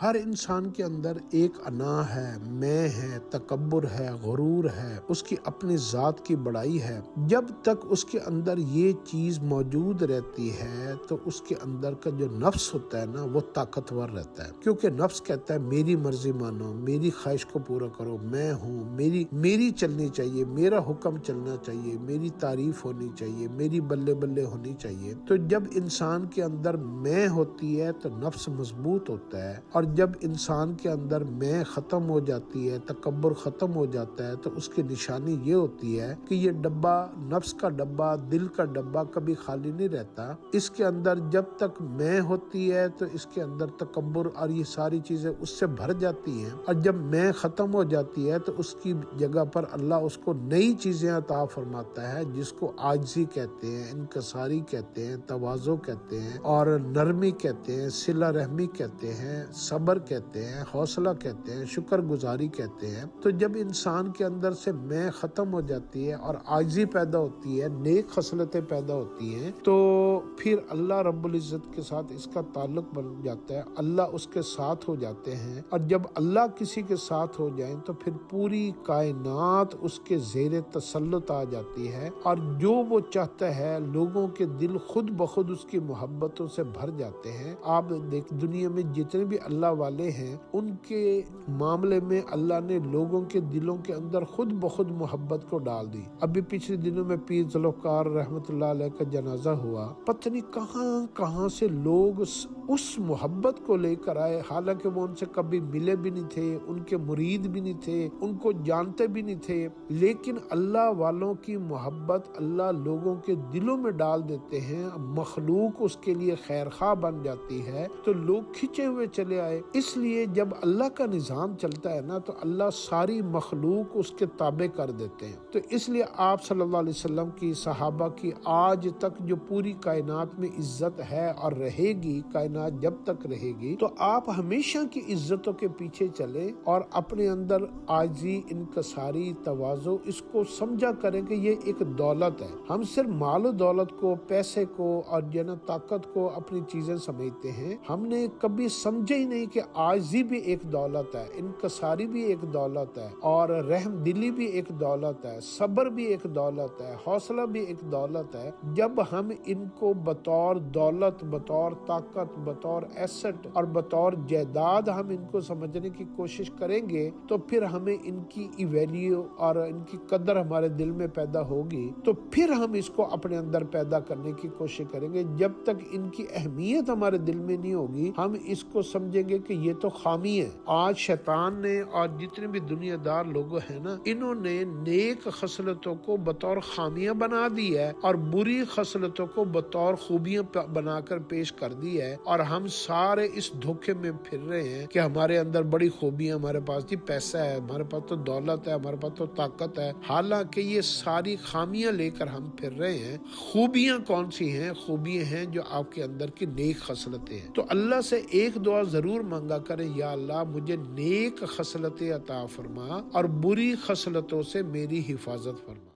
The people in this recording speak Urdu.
ہر انسان کے اندر ایک انا ہے، میں ہے، تکبر ہے، غرور ہے، اس کی اپنی ذات کی بڑائی ہے۔ جب تک اس کے اندر یہ چیز موجود رہتی ہے تو اس کے اندر کا جو نفس ہوتا ہے نا وہ طاقتور رہتا ہے، کیونکہ نفس کہتا ہے میری مرضی مانو، میری خواہش کو پورا کرو، میں ہوں، میری چلنی چاہیے، میرا حکم چلنا چاہیے، میری تعریف ہونی چاہیے، میری بلے بلے ہونی چاہیے۔ تو جب انسان کے اندر میں ہوتی ہے تو نفس مضبوط ہوتا ہے، اور جب انسان کے اندر میں ختم ہو جاتی ہے، تکبر ختم ہو جاتا ہے، تو اس کی نشانی یہ ہوتی ہے کہ یہ ڈبہ، نفس کا ڈبہ، دل کا ڈبہ کبھی خالی نہیں رہتا۔ اس کے اندر جب تک میں ہوتی ہے تو اس کے اندر تکبر اور یہ ساری چیزیں اس سے بھر جاتی ہیں، اور جب میں ختم ہو جاتی ہے تو اس کی جگہ پر اللہ اس کو نئی چیزیں عطا فرماتا ہے، جس کو عاجزی کہتے ہیں، انکساری کہتے ہیں، تواضع کہتے ہیں، اور نرمی کہتے ہیں، صلہ رحمی کہتے ہیں، صبر کہتے ہیں، حوصلہ کہتے ہیں، شکر گزاری کہتے ہیں۔ تو جب انسان کے اندر سے میں ختم ہو جاتی ہے اور عاجزی پیدا ہوتی ہے، نیک خصلتیں پیدا ہوتی ہیں، تو پھر اللہ رب العزت کے ساتھ اس کا تعلق بن جاتا ہے، اللہ اس کے ساتھ ہو جاتے ہیں، اور جب اللہ کسی کے ساتھ ہو جائیں تو پھر پوری کائنات اس کے زیر تسلط آ جاتی ہے، اور جو وہ چاہتا ہے لوگوں کے دل خود بخود اس کی محبتوں سے بھر جاتے ہیں۔ آپ دیکھ دنیا میں جتنے بھی اللہ والے ہیں ان کے معاملے میں اللہ نے لوگوں کے دلوں کے اندر خود بخود محبت کو ڈال دی۔ ابھی پچھلے دنوں میں پیر ذوالفقار رحمۃ اللہ علیہ کا جنازہ ہوا، پتہ نہیں کہاں سے لوگ اس محبت کو لے کر آئے، حالانکہ وہ ان سے کبھی ملے بھی نہیں تھے، ان کے مرید بھی نہیں تھے، ان کو جانتے بھی نہیں تھے، لیکن اللہ والوں کی محبت اللہ لوگوں کے دلوں میں ڈال دیتے ہیں، مخلوق اس کے لیے خیر خواہ بن جاتی ہے، تو لوگ کھنچے ہوئے چلے آئے۔ اس لیے جب اللہ کا نظام چلتا ہے نا تو اللہ ساری مخلوق اس کے تابع کر دیتے ہیں۔ تو اس لیے آپ صلی اللہ علیہ وسلم کی، صحابہ کی آج تک جو پوری کائنات میں عزت ہے اور رہے گی، کائنات جب تک رہے گی، تو آپ ہمیشہ کی عزتوں کے پیچھے چلیں اور اپنے اندر عاجزی، انکساری، تواضع، اس کو سمجھا کریں کہ یہ ایک دولت ہے۔ ہم صرف مال و دولت کو، پیسے کو اور طاقت کو اپنی چیزیں سمجھتے ہیں، ہم نے کبھی سمجھے ہی نہیں کہ عاجزی بھی ایک دولت ہے، انکساری بھی ایک دولت ہے، اور رحم دلی بھی ایک دولت ہے، صبر بھی ایک دولت ہے، حوصلہ بھی ایک دولت ہے۔ جب ہم ان کو بطور دولت، بطور طاقت، بطور ایسٹ اور بطور جائیداد ہم ان کو سمجھنے کی کوشش کریں گے تو پھر ہمیں ان کی ویلیو اور ان کی قدر ہمارے دل میں پیدا ہوگی، تو پھر ہم اس کو اپنے اندر پیدا کرنے کی کوشش کریں گے۔ جب تک ان کی اہمیت ہمارے دل میں نہیں ہوگی، ہم اس کو سمجھیں گے کہ یہ تو خامی ہے۔ آج شیطان نے اور جتنے بھی دنیا دار لوگ ہیں نا، انہوں نے نیک خصلتوں کو بطور خامیاں بنا دی ہے اور بری خصلتوں کو بطور خوبیاں بنا کر پیش کر دی ہے، اور ہم سارے اس دھوکے میں پھر رہے ہیں کہ ہمارے اندر بڑی خوبیاں، ہمارے پاس جی پیسہ ہے، ہمارے پاس تو دولت ہے، ہمارے پاس تو طاقت ہے، حالانکہ یہ ساری خامیاں لے کر ہم پھر رہے ہیں۔ خوبیاں کون سی ہیں؟ خوبیاں ہیں جو آپ کے اندر کی نیک خصلتیں ہیں۔ تو اللہ سے ایک دعا ضرور مانگا کریں، یا اللہ مجھے نیک خصلتیں عطا فرما اور بری خصلتوں سے میری حفاظت فرما۔